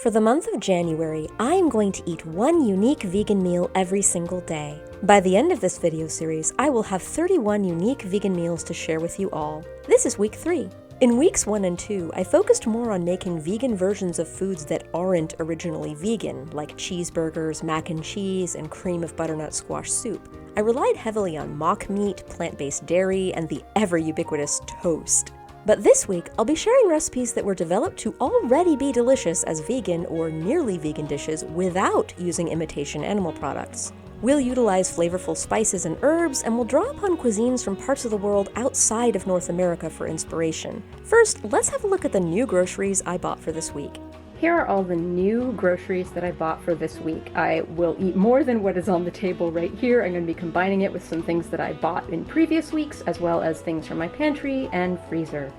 For the month of January, I am going to eat one unique vegan meal every single day. By the end of this video series, I will have 31 unique vegan meals to share with you all. This is week 3. In weeks 1 and 2, I focused more on making vegan versions of foods that aren't originally vegan, like cheeseburgers, mac and cheese, and cream of butternut squash soup. I relied heavily on mock meat, plant-based dairy, and the ever-ubiquitous toast. But this week, I'll be sharing recipes that were developed to already be delicious as vegan or nearly vegan dishes without using imitation animal products. We'll utilize flavorful spices and herbs, and we'll draw upon cuisines from parts of the world outside of North America for inspiration. First, let's have a look at the new groceries I bought for this week. Here are all the new groceries that I bought for this week. I will eat more than what is on the table right here. I'm going to be combining it with some things that I bought in previous weeks, as well as things from my pantry and freezer.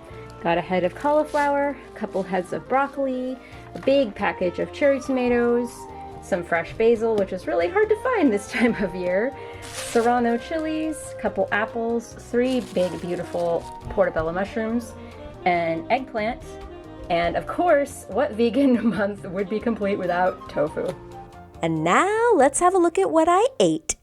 Got a head of cauliflower, a couple heads of broccoli, a big package of cherry tomatoes, some fresh basil, which is really hard to find this time of year, serrano chilies, a couple apples, 3 big beautiful portobello mushrooms, an eggplant, and of course, what vegan month would be complete without tofu? And now let's have a look at what I ate.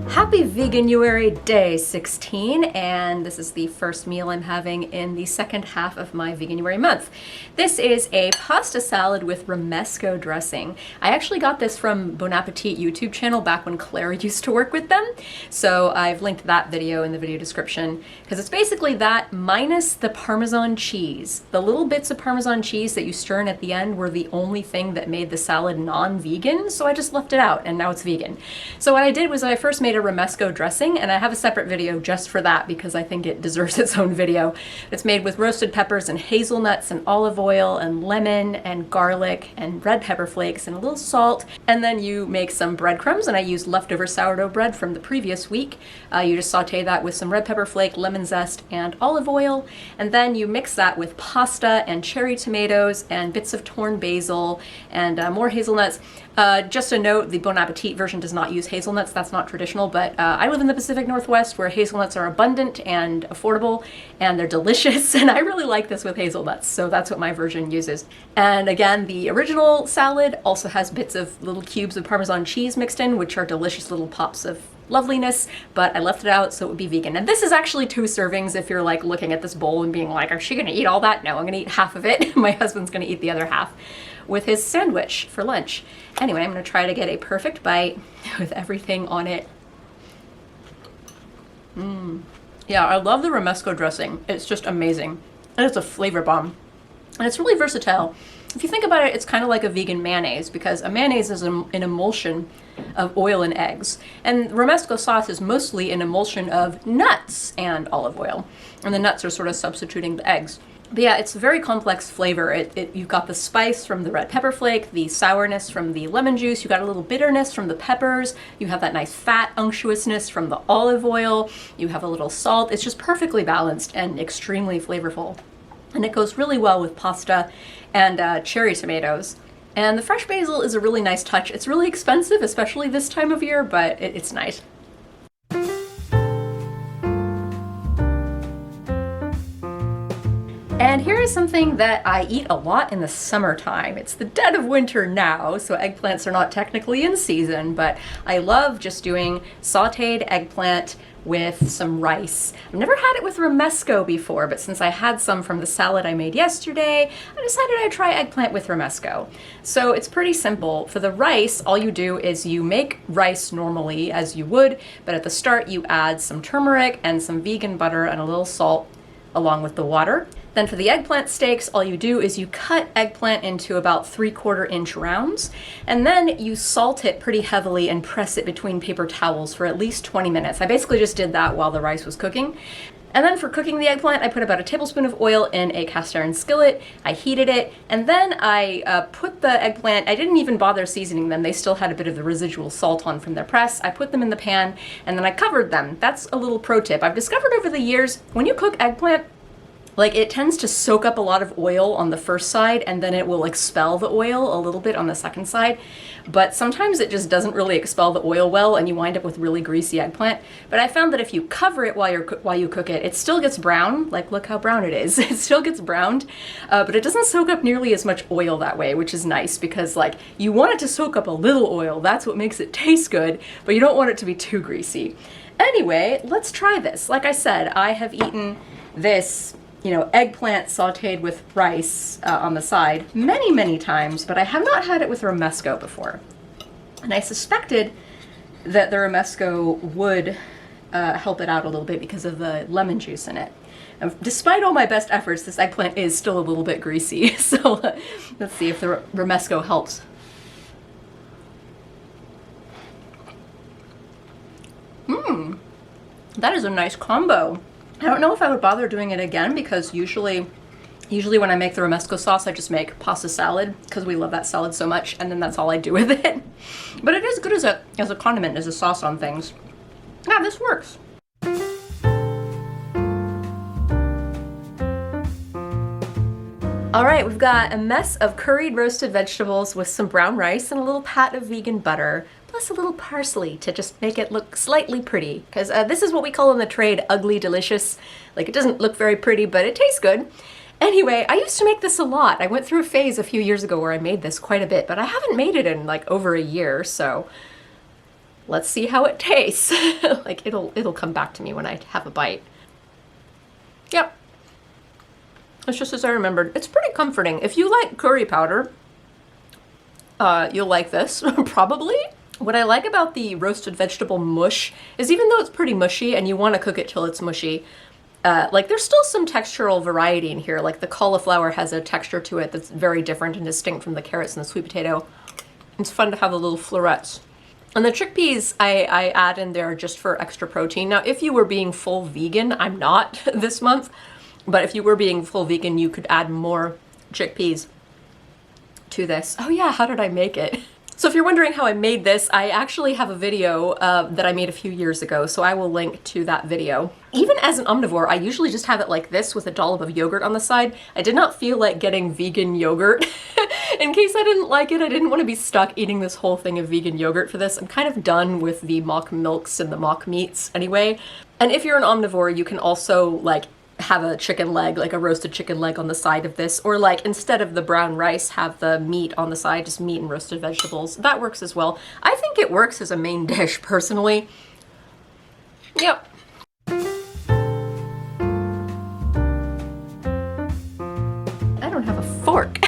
Happy Veganuary Day 16, and this is the first meal I'm having in the second half of my Veganuary month. This is a pasta salad with romesco dressing. I actually got this from Bon Appetit YouTube channel back when Claire used to work with them, so I've linked that video in the video description, because it's basically that minus the Parmesan cheese. The little bits of Parmesan cheese that you stir in at the end were the only thing that made the salad non-vegan, so I just left it out, and now it's vegan. So what I did was I first made a romesco dressing, and I have a separate video just for that because I think it deserves its own video. It's made with roasted peppers and hazelnuts and olive oil and lemon and garlic and red pepper flakes and a little salt, and then you make some breadcrumbs, and I used leftover sourdough bread from the previous week. You just saute that with some red pepper flake, lemon zest, and olive oil, and then you mix that with pasta and cherry tomatoes and bits of torn basil and more hazelnuts. Just a note, the Bon Appetit version does not use hazelnuts. That's not traditional, but I live in the Pacific Northwest where hazelnuts are abundant and affordable, and they're delicious, and I really like this with hazelnuts, so that's what my version uses. And again, the original salad also has bits of little cubes of Parmesan cheese mixed in, which are delicious little pops of loveliness, but I left it out so it would be vegan. And this is actually 2 servings if you're like looking at this bowl and being like, is she gonna eat all that? No, I'm gonna eat half of it. My husband's gonna eat the other half with his sandwich for lunch. Anyway, I'm gonna try to get a perfect bite with everything on it. Yeah, I love the romesco dressing. It's just amazing. And it's a flavor bomb. And it's really versatile. If you think about it, it's kind of like a vegan mayonnaise, because a mayonnaise is an emulsion of oil and eggs. And romesco sauce is mostly an emulsion of nuts and olive oil. And the nuts are sort of substituting the eggs. But yeah, it's a very complex flavor. You've got the spice from the red pepper flake, the sourness from the lemon juice, you got a little bitterness from the peppers, you have that nice fat unctuousness from the olive oil, you have a little salt. It's just perfectly balanced and extremely flavorful. And it goes really well with pasta and cherry tomatoes. And the fresh basil is a really nice touch. It's really expensive, especially this time of year, but it's nice. And here is something that I eat a lot in the summertime. It's the dead of winter now, so eggplants are not technically in season, but I love just doing sauteed eggplant with some rice. I've never had it with romesco before, but since I had some from the salad I made yesterday, I decided I'd try eggplant with romesco. So it's pretty simple. For the rice, all you do is you make rice normally as you would, but at the start you add some turmeric and some vegan butter and a little salt along with the water. Then for the eggplant steaks, all you do is you cut eggplant into about 3/4 inch rounds, and then you salt it pretty heavily and press it between paper towels for at least 20 minutes. I basically just did that while the rice was cooking. And then for cooking the eggplant, I put about a tablespoon of oil in a cast iron skillet. I heated it, and then I put the eggplant, I didn't even bother seasoning them. They still had a bit of the residual salt on from their press. I put them in the pan, and then I covered them. That's a little pro tip. I've discovered over the years, when you cook eggplant, Like, it tends to soak up a lot of oil on the first side, and then it will expel the oil a little bit on the second side. But sometimes it just doesn't really expel the oil well, and you wind up with really greasy eggplant. But I found that if you cover it while you cook it, it still gets brown. Like, look how brown it is. It still gets browned, but it doesn't soak up nearly as much oil that way, which is nice because, like, you want it to soak up a little oil. That's what makes it taste good, but you don't want it to be too greasy. Anyway, let's try this. Like I said, I have eaten this, you know, eggplant sauteed with rice on the side many, many times, but I have not had it with romesco before. And I suspected that the romesco would help it out a little bit because of the lemon juice in it. And despite all my best efforts, this eggplant is still a little bit greasy, so let's see if the romesco helps. That is a nice combo. I don't know if I would bother doing it again because usually when I make the romesco sauce, I just make pasta salad because we love that salad so much, and then that's all I do with it. But it is good as a condiment, as a sauce on things. Yeah, this works. All right, we've got a mess of curried roasted vegetables with some brown rice and a little pat of vegan butter, plus a little parsley to just make it look slightly pretty. Because this is what we call in the trade ugly delicious. Like, it doesn't look very pretty, but it tastes good. Anyway, I used to make this a lot. I went through a phase a few years ago where I made this quite a bit, but I haven't made it in like over a year, so let's see how it tastes. Like, it'll come back to me when I have a bite. Yep. It's just as I remembered. It's pretty comforting. If you like curry powder, you'll like this, probably. What I like about the roasted vegetable mush is even though it's pretty mushy and you want to cook it till it's mushy, like there's still some textural variety in here. Like the cauliflower has a texture to it that's very different and distinct from the carrots and the sweet potato. It's fun to have the little florets. And the chickpeas I add in there just for extra protein. Now, if you were being full vegan, I'm not this month, but if you were being full vegan, you could add more chickpeas to this. Oh yeah, how did I make it? So if you're wondering how I made this, I actually have a video that I made a few years ago, so I will link to that video. Even as an omnivore, I usually just have it like this with a dollop of yogurt on the side. I did not feel like getting vegan yogurt. In case I didn't like it, I didn't want to be stuck eating this whole thing of vegan yogurt for this. I'm kind of done with the mock milks and the mock meats anyway. And if you're an omnivore, you can also like have a chicken leg, like a roasted chicken leg on the side of this, or like instead of the brown rice, have the meat on the side, just meat and roasted vegetables. That works as well. I think it works as a main dish personally. Yep. I don't have a fork.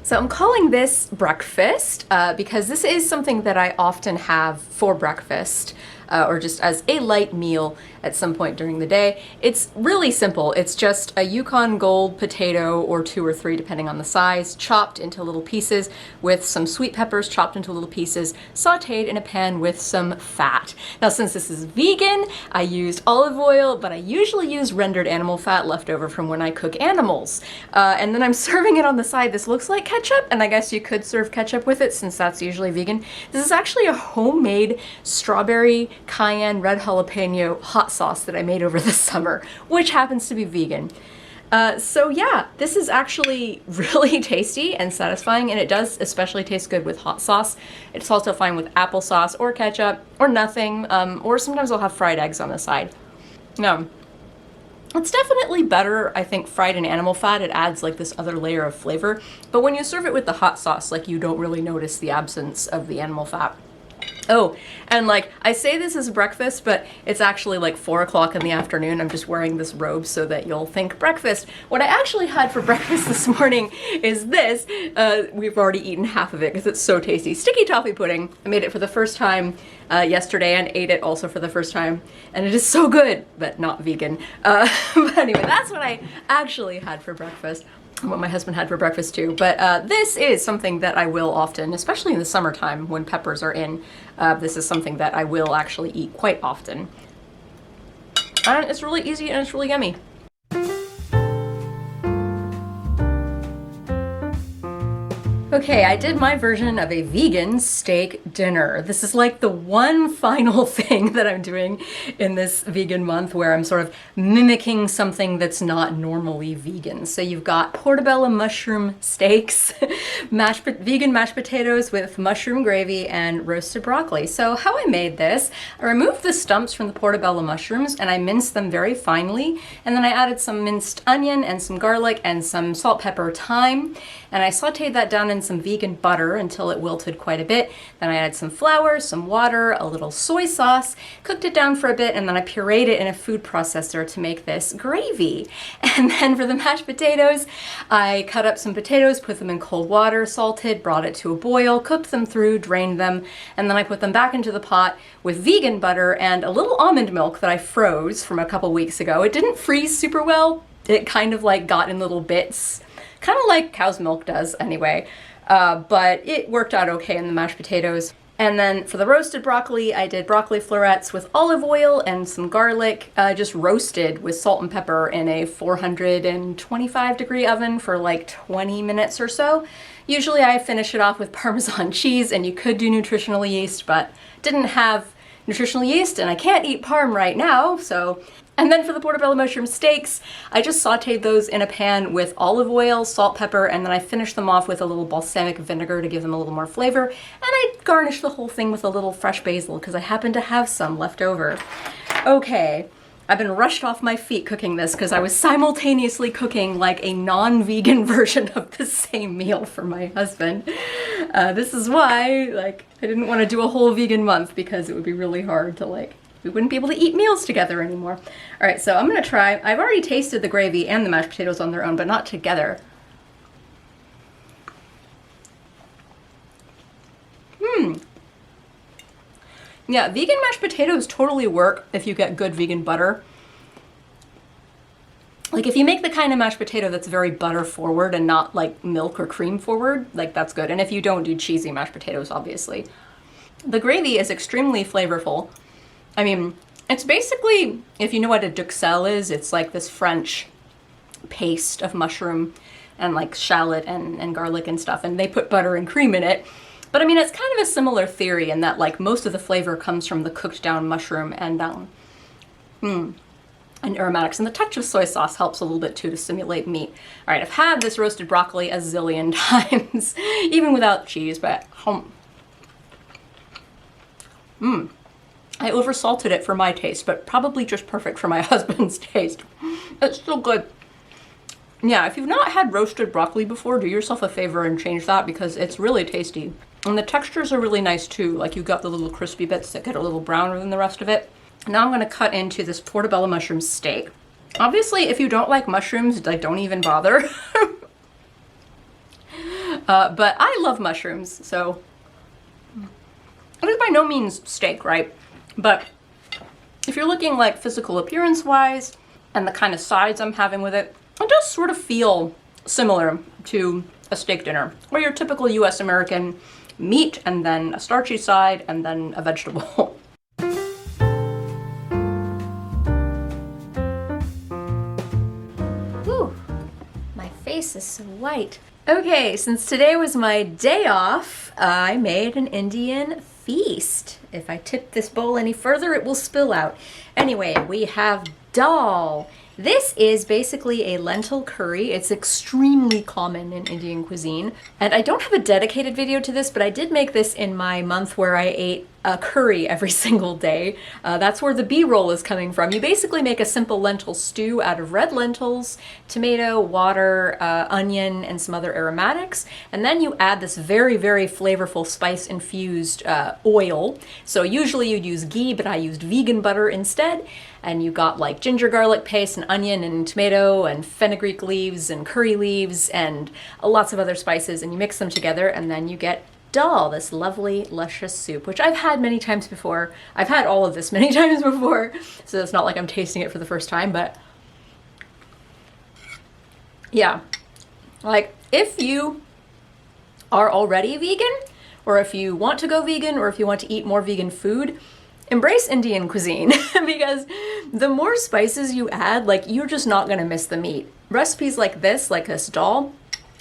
So I'm calling this breakfast because this is something that I often have for breakfast or just as a light meal at some point during the day. It's really simple. It's just a Yukon Gold potato or 2 or 3 depending on the size, chopped into little pieces with some sweet peppers chopped into little pieces, sauteed in a pan with some fat. Now since this is vegan, I used olive oil, but I usually use rendered animal fat left over from when I cook animals. And then I'm serving it on the side. This looks like ketchup, and I guess you could serve ketchup with it since that's usually vegan. This is actually a homemade strawberry cayenne red jalapeno hot sauce that I made over the summer, which happens to be vegan. So yeah, this is actually really tasty and satisfying, and it does especially taste good with hot sauce. It's also fine with applesauce or ketchup or nothing, or sometimes I'll have fried eggs on the side. No. It's definitely better, I think, fried in animal fat. It adds like this other layer of flavor. But when you serve it with the hot sauce, like you don't really notice the absence of the animal fat. Oh, and like I say this is breakfast, but it's actually like 4 o'clock in the afternoon. I'm just wearing this robe so that you'll think breakfast. What I actually had for breakfast this morning is this. We've already eaten half of it because it's so tasty. Sticky toffee pudding. I made it for the first time yesterday and ate it also for the first time. And it is so good, but not vegan. But anyway, that's what I actually had for breakfast. What my husband had for breakfast too. But this is something that I will often, especially in the summertime when peppers are in, this is something that I will actually eat quite often. And it's really easy and it's really yummy. Okay, I did my version of a vegan steak dinner. This is like the one final thing that I'm doing in this vegan month where I'm sort of mimicking something that's not normally vegan. So you've got portobello mushroom steaks, vegan mashed potatoes with mushroom gravy, and roasted broccoli. So how I made this, I removed the stumps from the portobello mushrooms and I minced them very finely. And then I added some minced onion and some garlic and some salt, pepper, thyme. And I sauteed that down in some vegan butter until it wilted quite a bit. Then I added some flour, some water, a little soy sauce, cooked it down for a bit, and then I pureed it in a food processor to make this gravy. And then for the mashed potatoes, I cut up some potatoes, put them in cold water, salted, brought it to a boil, cooked them through, drained them, and then I put them back into the pot with vegan butter and a little almond milk that I froze from a couple weeks ago. It didn't freeze super well. It kind of like got in little bits. Kind of like cow's milk does anyway, but it worked out okay in the mashed potatoes. And then for the roasted broccoli, I did broccoli florets with olive oil and some garlic, just roasted with salt and pepper in a 425-degree oven for like 20 minutes or so. Usually I finish it off with Parmesan cheese, and you could do nutritional yeast, but didn't have nutritional yeast and I can't eat parm right now, so. And then for the portobello mushroom steaks, I just sauteed those in a pan with olive oil, salt, pepper, and then I finished them off with a little balsamic vinegar to give them a little more flavor. And I garnished the whole thing with a little fresh basil because I happen to have some left over. Okay, I've been rushed off my feet cooking this because I was simultaneously cooking like a non-vegan version of the same meal for my husband. This is why, like, I didn't want to do a whole vegan month because it would be really hard to we wouldn't be able to eat meals together anymore. All right, so I'm gonna try. I've already tasted the gravy and the mashed potatoes on their own, but not together. Yeah, vegan mashed potatoes totally work if you get good vegan butter. Like if you make the kind of mashed potato that's very butter forward and not like milk or cream forward, like that's good. And if you don't do cheesy mashed potatoes, obviously. The gravy is extremely flavorful. I mean, it's basically, if you know what a duxelle is, it's like this French paste of mushroom and like shallot and garlic and stuff, and they put butter and cream in it. But I mean, it's kind of a similar theory in that like most of the flavor comes from the cooked down mushroom and aromatics, and the touch of soy sauce helps a little bit too to simulate meat. All right, I've had this roasted broccoli a zillion times, even without cheese, but I oversalted it for my taste, but probably just perfect for my husband's taste. It's still good. Yeah, if you've not had roasted broccoli before, do yourself a favor and change that because it's really tasty. And the textures are really nice too. Like you got the little crispy bits that get a little browner than the rest of it. Now I'm gonna cut into this portobello mushroom steak. Obviously, if you don't like mushrooms, like don't even bother. But I love mushrooms, so. It is by no means steak, right? But if you're looking like physical appearance wise and the kind of sides I'm having with it, it does sort of feel similar to a steak dinner, or your typical US American meat and then a starchy side and then a vegetable. Whew, my face is so white. Okay, since today was my day off, I made an Indian feast. If I tip this bowl any further, it will spill out. Anyway, we have dal. This is basically a lentil curry. It's extremely common in Indian cuisine. And I don't have a dedicated video to this, but I did make this in my month where I ate a curry every single day. That's where the B-roll is coming from. You basically make a simple lentil stew out of red lentils, tomato, water, onion, and some other aromatics. And then you add this very, very flavorful spice-infused oil. So usually you'd use ghee, but I used vegan butter instead. And you got like ginger garlic paste and onion and tomato and fenugreek leaves and curry leaves and lots of other spices, and you mix them together and then you get dal, this lovely luscious soup, which I've had many times before. I've had all of this many times before, so it's not like I'm tasting it for the first time, but yeah, like if you are already vegan, or if you want to go vegan, or if you want to eat more vegan food, embrace Indian cuisine because the more spices you add, like you're just not gonna miss the meat. Recipes like this dal,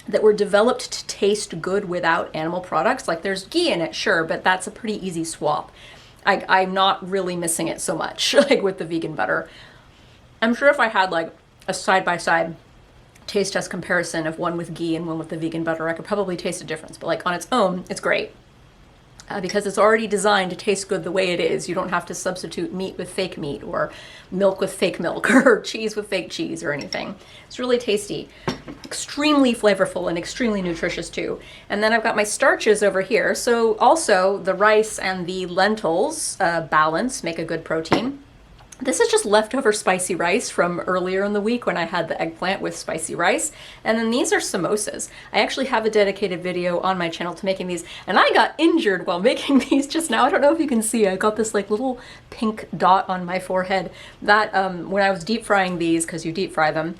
that were developed to taste good without animal products. Like there's ghee in it, sure, but that's a pretty easy swap. I'm not really missing it so much like with the vegan butter. I'm sure if I had like a side-by-side taste test comparison of one with ghee and one with the vegan butter, I could probably taste a difference. But like on its own, it's great. Because it's already designed to taste good the way it is. You don't have to substitute meat with fake meat or milk with fake milk or cheese with fake cheese or anything. It's really tasty, extremely flavorful and extremely nutritious too. And then I've got my starches over here. So also the rice and the lentils balance, make a good protein. This is just leftover spicy rice from earlier in the week when I had the eggplant with spicy rice. And then these are samosas. I actually have a dedicated video on my channel to making these, and I got injured while making these just now. I don't know if you can see, I got this like little pink dot on my forehead that when I was deep frying these, because you deep fry them,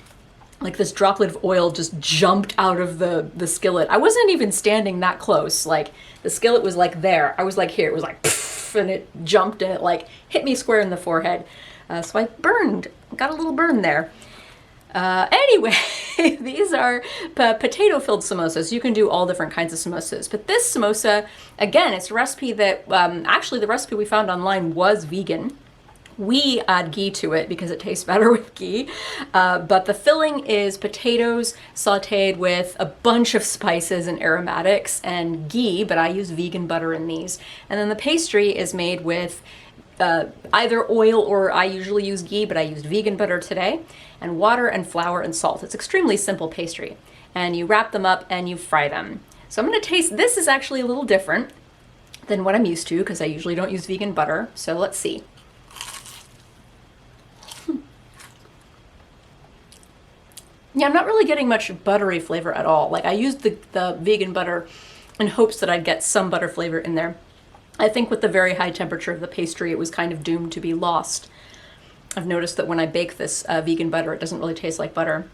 like this droplet of oil just jumped out of the skillet. I wasn't even standing that close. Like the skillet was like there. I was like here, it was like poof, and it jumped and it like hit me square in the forehead. So I got a little burn there. Anyway, these are potato-filled samosas. You can do all different kinds of samosas. But this samosa, again, it's a recipe that, actually the recipe we found online was vegan. We add ghee to it because it tastes better with ghee. But the filling is potatoes sauteed with a bunch of spices and aromatics and ghee, but I use vegan butter in these. And then the pastry is made with either oil or I usually use ghee, but I used vegan butter today, and water and flour and salt. It's extremely simple pastry. And you wrap them up and you fry them. So I'm gonna taste, this is actually a little different than what I'm used to because I usually don't use vegan butter. So let's see. Yeah, I'm not really getting much buttery flavor at all. Like I used the vegan butter in hopes that I'd get some butter flavor in there. I think with the very high temperature of the pastry, it was kind of doomed to be lost. I've noticed that when I bake this vegan butter, it doesn't really taste like butter.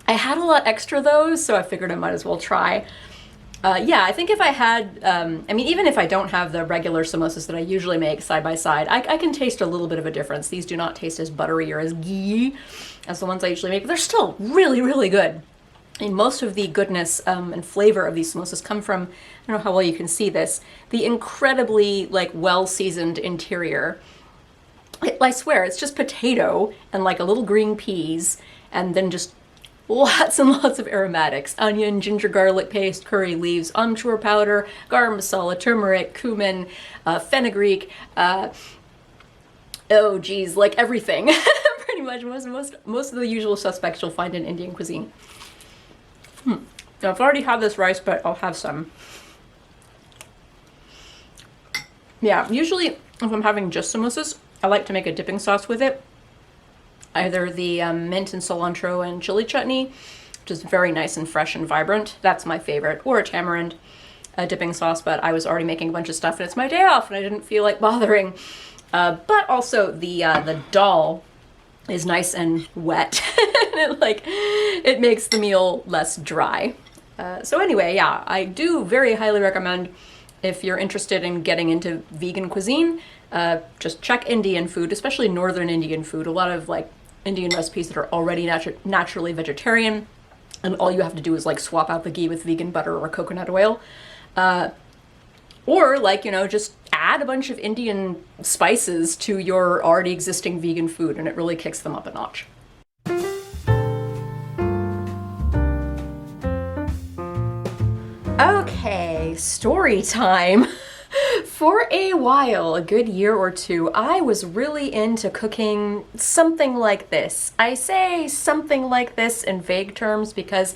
I had a lot extra though, so I figured I might as well try. Yeah, I think if I had, I mean, even if I don't have the regular samosas that I usually make side by side, I can taste a little bit of a difference. These do not taste as buttery or as ghee as the ones I usually make, but they're still really, really good. And most of the goodness and flavor of these samosas come from, I don't know how well you can see this, the incredibly like well-seasoned interior. I swear, it's just potato and like a little green peas and then just lots and lots of aromatics. Onion, ginger garlic paste, curry leaves, amchur powder, garam masala, turmeric, cumin, fenugreek, oh geez, like everything. Pretty much most of the usual suspects you'll find in Indian cuisine. Now, I've already had this rice, but I'll have some. Yeah, usually if I'm having just samosas, I like to make a dipping sauce with it. Either the mint and cilantro and chili chutney, which is very nice and fresh and vibrant. That's my favorite. Or a tamarind dipping sauce, but I was already making a bunch of stuff and it's my day off and I didn't feel like bothering. But also the dal is nice and wet. And it makes the meal less dry. So anyway, yeah, I do very highly recommend if you're interested in getting into vegan cuisine, just check Indian food, especially northern Indian food. A lot of like Indian recipes that are already naturally vegetarian, and all you have to do is like swap out the ghee with vegan butter or coconut oil. Or like, you know, just add a bunch of Indian spices to your already existing vegan food and it really kicks them up a notch. Okay, story time. For a while, a good year or two, I was really into cooking something like this. I say something like this in vague terms because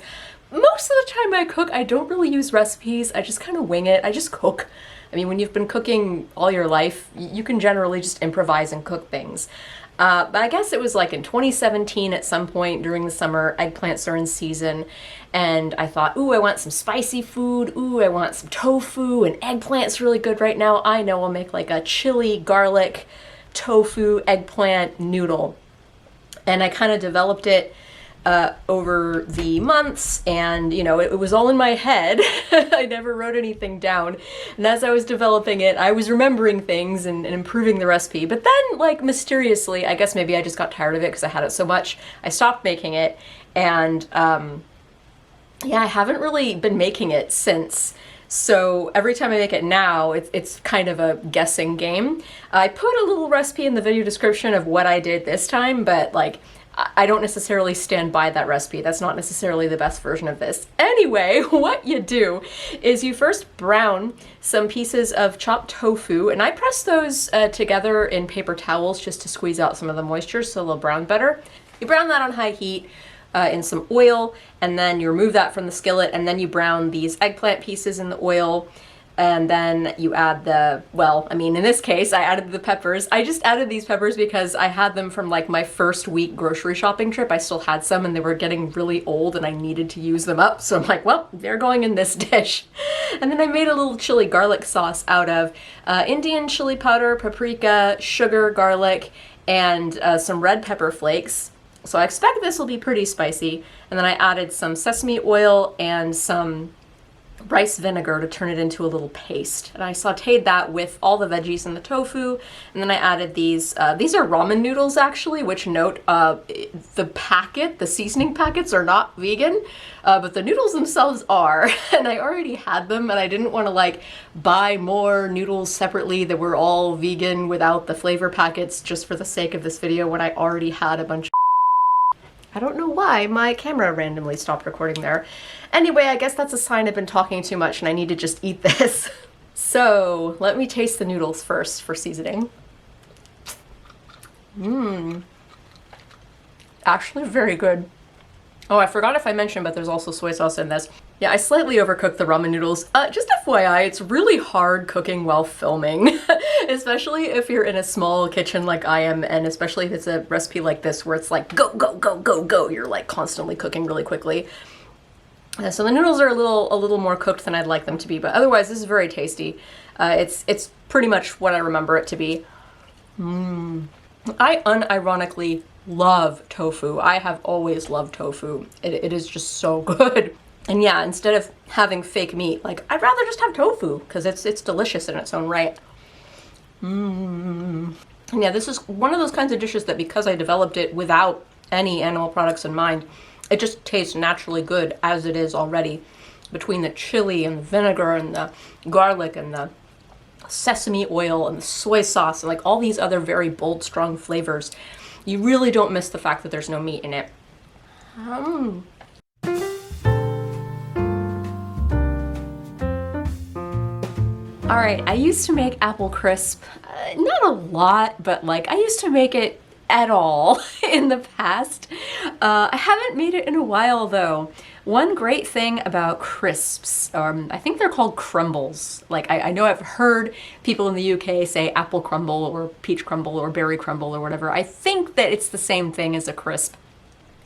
most of the time I cook, I don't really use recipes. I just kind of wing it. I just cook. I mean, when you've been cooking all your life, you can generally just improvise and cook things. But I guess it was like in 2017 at some point during the summer, eggplants are in season, and I thought, ooh, I want some spicy food, ooh, I want some tofu, and eggplant's really good right now. I know I'll make like a chili, garlic, tofu, eggplant noodle. And I kind of developed it over the months, and you know, it was all in my head. I never wrote anything down, and as I was developing it, I was remembering things and improving the recipe. But then, like, mysteriously, I guess maybe I just got tired of it because I had it so much, I stopped making it, and Yeah, I haven't really been making it since. So every time I make it now, it's kind of a guessing game. I put a little recipe in the video description of what I did this time, but like, I don't necessarily stand by that recipe. That's not necessarily the best version of this. Anyway, what you do is you first brown some pieces of chopped tofu, and I press those together in paper towels just to squeeze out some of the moisture so they'll brown better. You brown that on high heat in some oil, and then you remove that from the skillet, and then you brown these eggplant pieces in the oil, and then you add the, well, I mean, in this case, I added the peppers. I just added these peppers because I had them from like my first week grocery shopping trip. I still had some and they were getting really old and I needed to use them up. So I'm like, well, they're going in this dish. And then I made a little chili garlic sauce out of Indian chili powder, paprika, sugar, garlic, and some red pepper flakes. So I expect this will be pretty spicy. And then I added some sesame oil and some rice vinegar to turn it into a little paste. And I sauteed that with all the veggies and the tofu. And then I added these are ramen noodles actually, which note, the seasoning packets are not vegan, but the noodles themselves are. And I already had them and I didn't want to like buy more noodles separately that were all vegan without the flavor packets just for the sake of this video when I already had a bunch of I don't know why my camera randomly stopped recording there. Anyway, I guess that's a sign I've been talking too much and I need to just eat this. So let me taste the noodles first for seasoning. Actually very good. Oh, I forgot if I mentioned, but there's also soy sauce in this. Yeah, I slightly overcooked the ramen noodles. Just FYI, it's really hard cooking while filming, especially if you're in a small kitchen like I am, and especially if it's a recipe like this where it's like go, go, go, go, go. You're like constantly cooking really quickly. So the noodles are a little more cooked than I'd like them to be, but otherwise this is very tasty. It's pretty much what I remember it to be. I unironically love tofu. I have always loved tofu. It is just so good. And yeah, instead of having fake meat, like I'd rather just have tofu because it's delicious in its own right. And yeah, this is one of those kinds of dishes that because I developed it without any animal products in mind, it just tastes naturally good as it is already. Between the chili and the vinegar and the garlic and the sesame oil and the soy sauce and like all these other very bold, strong flavors, you really don't miss the fact that there's no meat in it. All right, I used to make apple crisp, not a lot, but like I used to make it at all in the past. I haven't made it in a while though. One great thing about crisps, I think they're called crumbles. Like I know I've heard people in the UK say apple crumble or peach crumble or berry crumble or whatever. I think that it's the same thing as a crisp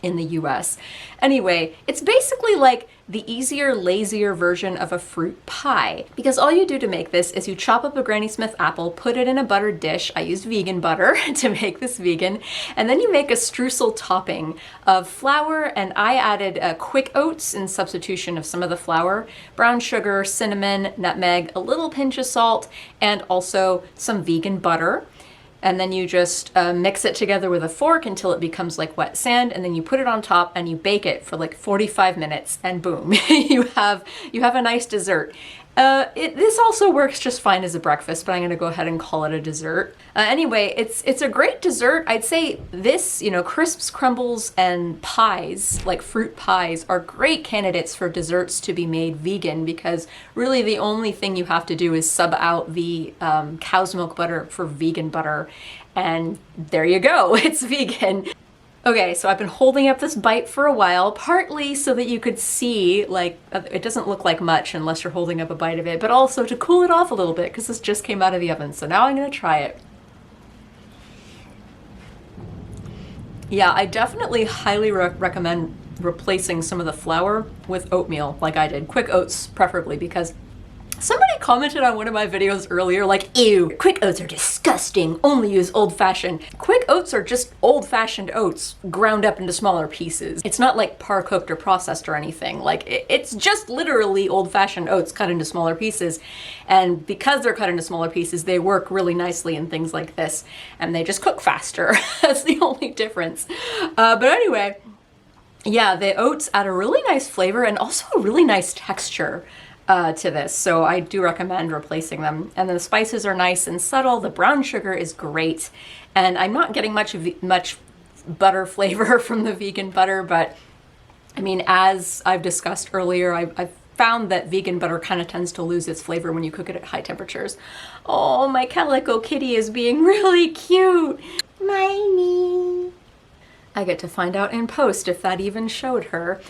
in the US. Anyway, it's basically like the easier, lazier version of a fruit pie. Because all you do to make this is you chop up a Granny Smith apple, put it in a buttered dish. I used vegan butter to make this vegan. And then you make a streusel topping of flour, and I added quick oats in substitution of some of the flour, brown sugar, cinnamon, nutmeg, a little pinch of salt, and also some vegan butter. And then you just mix it together with a fork until it becomes like wet sand, and then you put it on top and you bake it for like 45 minutes, and boom, you have a nice dessert. This also works just fine as a breakfast, but I'm gonna go ahead and call it a dessert. Anyway, it's a great dessert. I'd say this, crisps, crumbles, and pies, like fruit pies, are great candidates for desserts to be made vegan, because really the only thing you have to do is sub out the cow's milk butter for vegan butter, and there you go, it's vegan. Okay, so I've been holding up this bite for a while, partly so that you could see, like, it doesn't look like much unless you're holding up a bite of it, but also to cool it off a little bit, because this just came out of the oven, so now I'm gonna try it. Yeah, I definitely highly recommend replacing some of the flour with oatmeal, like I did. Quick oats, preferably, because somebody commented on one of my videos earlier, like, ew, quick oats are disgusting, only use old-fashioned. Quick oats are just old-fashioned oats ground up into smaller pieces. It's not like par-cooked or processed or anything. Like, it's just literally old-fashioned oats cut into smaller pieces. And because they're cut into smaller pieces, they work really nicely in things like this. And they just cook faster. That's the only difference. But anyway, Yeah, the oats add a really nice flavor and also a really nice texture to this, so I do recommend replacing them. And then the spices are nice and subtle. The brown sugar is great, and I'm not getting much butter flavor from the vegan butter, but I mean, as I've discussed earlier, I've found that vegan butter kind of tends to lose its flavor when you cook it at high temperatures. Oh, my calico kitty is being really cute. Miney. I get to find out in post if that even showed her.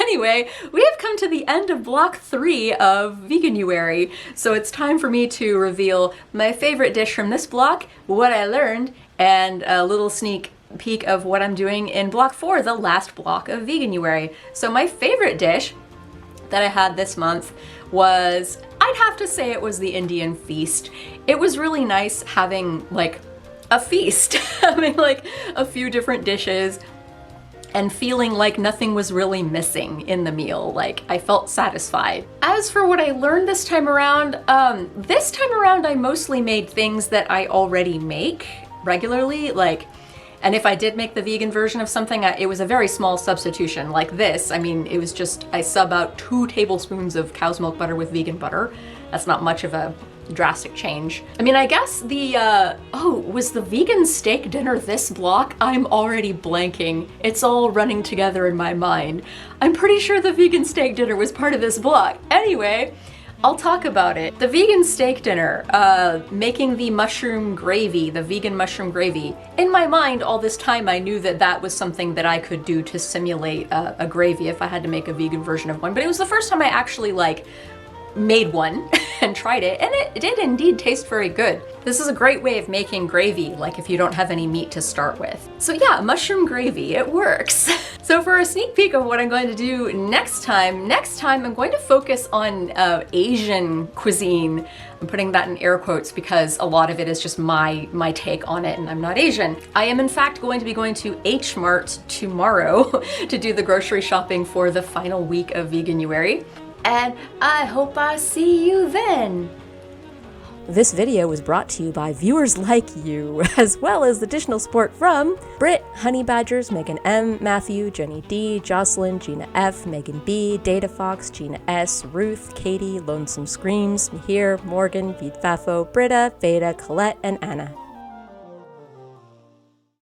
Anyway, we have come to the end of block 3 of Veganuary, so it's time for me to reveal my favorite dish from this block, what I learned, and a little sneak peek of what I'm doing in block 4, the last block of Veganuary. So my favorite dish that I had this month was, I'd have to say it was the Indian feast. It was really nice having like a feast, having like a few different dishes and feeling like nothing was really missing in the meal. Like, I felt satisfied. As for what I learned this time around I mostly made things that I already make regularly, like, and if I did make the vegan version of something, it was a very small substitution. Like this, I mean, it was just, I sub out 2 tablespoons of cow's milk butter with vegan butter. That's not much of a drastic change. I mean, I guess was the vegan steak dinner this block? I'm already blanking. It's all running together in my mind. I'm pretty sure the vegan steak dinner was part of this block. Anyway, I'll talk about it. The vegan steak dinner, making the mushroom gravy, the vegan mushroom gravy. In my mind, all this time, I knew that that was something that I could do to simulate a gravy if I had to make a vegan version of one. But it was the first time I actually made one and tried it, and it did indeed taste very good. This is a great way of making gravy, like if you don't have any meat to start with. So yeah, mushroom gravy, it works. So for a sneak peek of what I'm going to do next time I'm going to focus on Asian cuisine. I'm putting that in air quotes because a lot of it is just my take on it, and I'm not Asian. I am in fact going to be going to H Mart tomorrow to do the grocery shopping for the final week of Veganuary. And I hope I see you then. This video was brought to you by viewers like you, as well as additional support from Britt, Honey Badgers, Megan M, Matthew, Jenny D, Jocelyn, Gina F, Megan B, Data Fox, Gina S, Ruth, Katie, Lonesome Screams, Mihir, Morgan, Vide Fafo, Britta, Veda, Colette, and Anna.